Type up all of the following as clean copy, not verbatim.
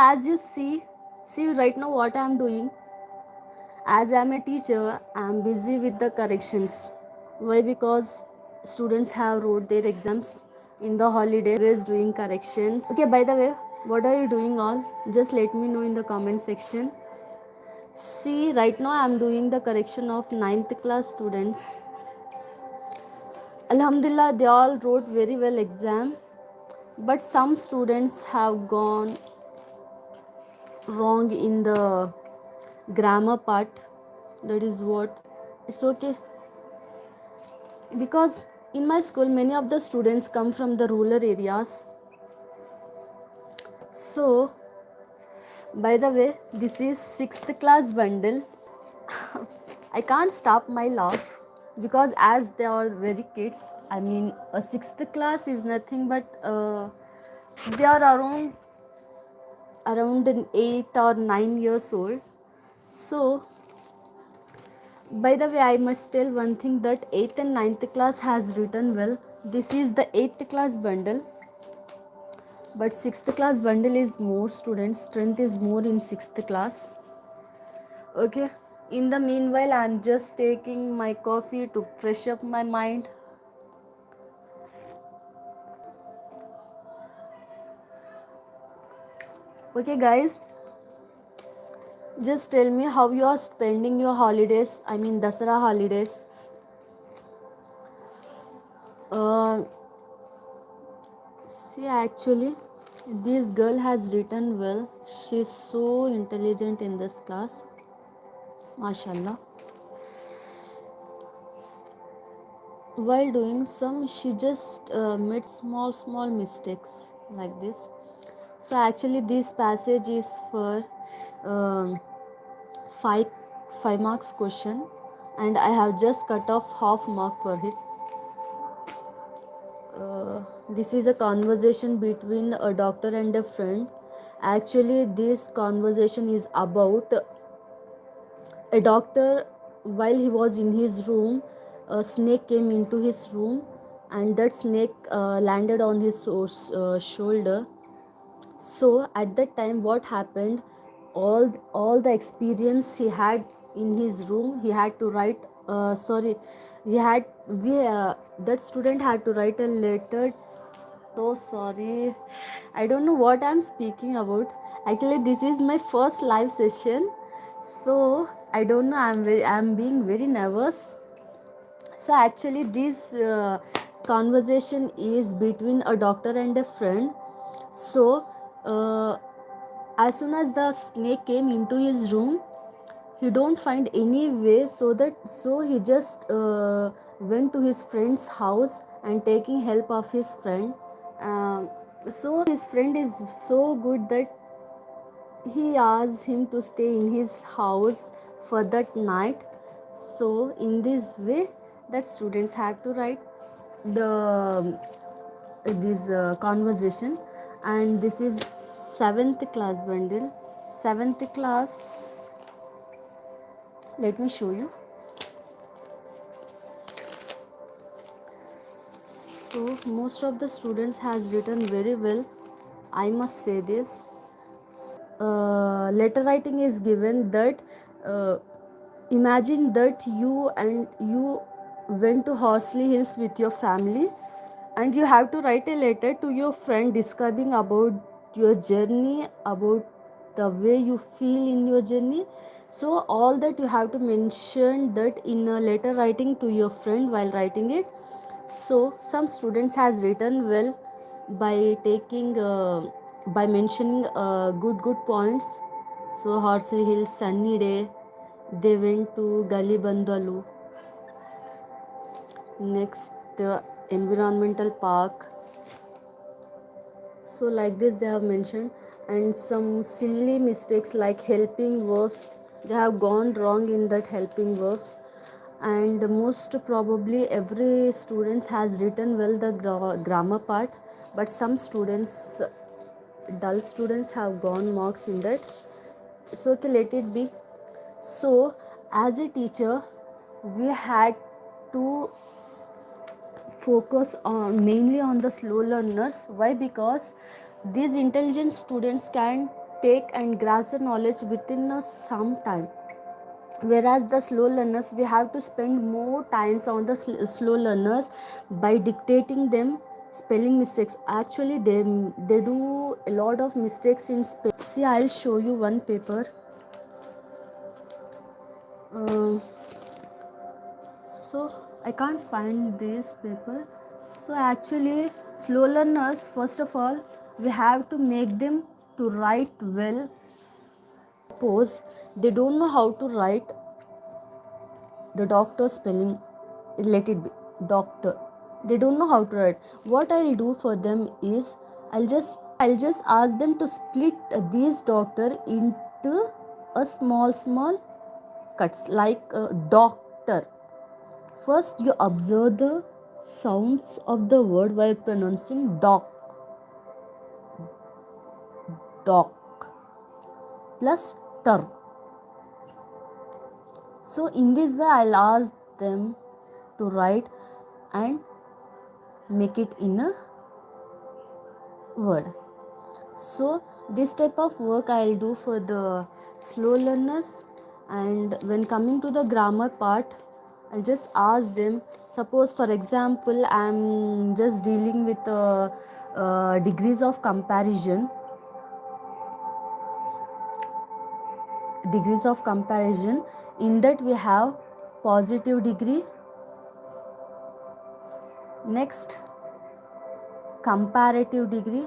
As you see right now what I am doing. As I am a teacher, I am busy with the corrections. Why? Because students have wrote their exams in the holiday, always doing corrections. Okay, by the way, what are you doing all? Just let me know in the comment section. See, right now I am doing the correction of 9th class students. Alhamdulillah, they all wrote very well exam, but some students have gone wrong in the grammar part. That is what. It's okay, because in my school many of the students come from the rural areas. So by the way, this is 6th class bundle. I can't stop my laugh because as they are very kids, I mean a 6th class is nothing but they are around an 8 or 9 years old. So by the way, I must tell one thing, that 8th and 9th class has written well. This is the 8th class bundle, but 6th class bundle is more students, strength is more in 6th class. Okay, in the meanwhile I am just taking my coffee to fresh up my mind. Okay guys, just tell me how you are spending your holidays, I mean Dasara holidays. See, actually this girl has written well. She's so intelligent in this class, mashallah. While doing some, she just made small mistakes like this. So actually this passage is for um, 5 5 marks question, and I have just cut off half mark for it. This is a conversation between a doctor and a friend. Actually this conversation is about a doctor. While he was in his room, a snake came into his room, and that snake landed on his shoulder. So at that time what happened, all the experience he had in his room, he had to write sorry he had we that student had to write a letter. So sorry, I don't know what I'm speaking about. Actually this is my first live session, so I don't know, I'm being very nervous. So actually this conversation is between a doctor and a friend. So as soon as the snake came into his room, he don't find any way, so he just went to his friend's house and taking help of his friend. So his friend is so good that he asked him to stay in his house for that night. So in this way that students have to write the this conversation. And this is 7th class bundle. 7th class, let me show you. So most of the students has written very well, I must say this. Letter writing is given that imagine that you went to Horsley Hills with your family, and you have to write a letter to your friend describing about your journey, about the way you feel in your journey. So all that you have to mention that in a letter writing to your friend while writing it. So some students has written well by taking by mentioning good points. So Horsley Hills, sunny day, they went to Gully Bandalu. Next, environmental park. So like this they have mentioned. And some silly mistakes like helping verbs, they have gone wrong in that helping verbs. And most probably every students has written well the grammar part, but some students, dull students, have gone marks in that. It's okay, let it be. So as a teacher we had to focus mainly on the slow learners. Why? Because these intelligent students can take and grasp the knowledge within some time, whereas the slow learners, we have to spend more times on the slow learners by dictating them spelling mistakes. Actually they do a lot of mistakes in spelling. See, I'll show you one paper. uh, so I can't find this paper. So actually slow learners, first of all, we have to make them to write well. Suppose they don't know how to write the doctor spelling, let it be doctor, they don't know how to write. What I'll do for them is I'll just ask them to split these doctor into a small cuts, like doctor. First you observe the sounds of the word while pronouncing doc plus ter. So in this way I'll ask them to write and make it in a word. So this type of work I'll do for the slow learners. And when coming to the grammar part, I'll just ask them, suppose for example I'm just dealing with degrees of comparison. In that we have positive degree, next comparative degree,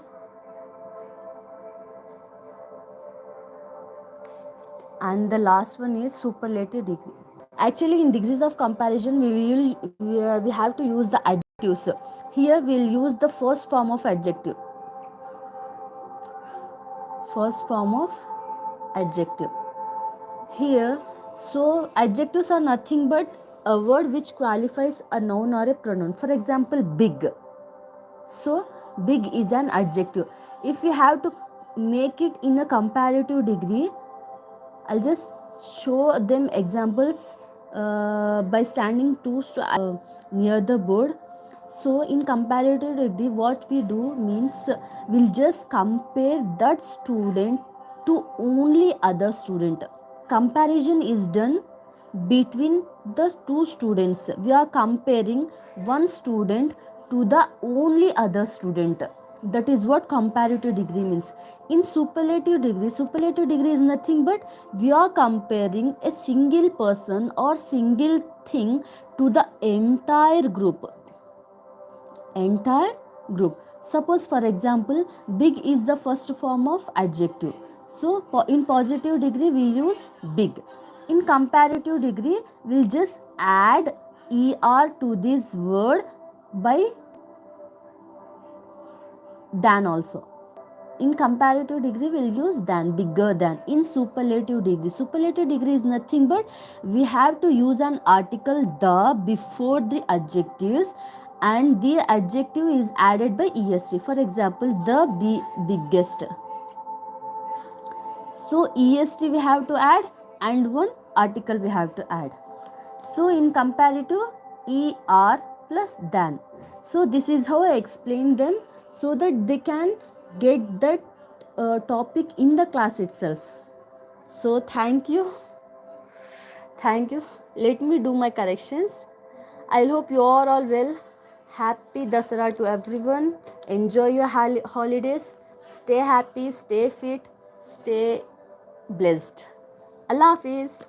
and the last one is superlative degree. Actually in degrees of comparison we have to use the adjectives. Here we'll use the first form of adjective. Here, so adjectives are nothing but a word which qualifies a noun or a pronoun. For example, big. So big is an adjective. If we have to make it in a comparative degree, I'll just show them examples by standing near the board. So in comparative degree, what we do means we'll just compare that student to only other student. Comparison is done between the two students. We are comparing one student to the only other student. That is what comparative degree means. In superlative degree is nothing but we are comparing a single person or single thing to the entire group. Suppose for example, big is the first form of adjective. So in positive degree we use big. In comparative degree we'll just add er to this word by than also. In comparative degree we'll use than, bigger than. In superlative degree is nothing but we have to use an article the before the adjectives, and the adjective is added by est. For example, the biggest. So est we have to add and one article we have to add. So in comparative, er plus than. So this is how I explain them so that they can get that topic in the class itself. So thank you. Let me do my corrections. I hope you are all well. Happy Dasara to everyone. Enjoy your holidays. Stay happy, stay fit, stay blessed. Allah Hafiz.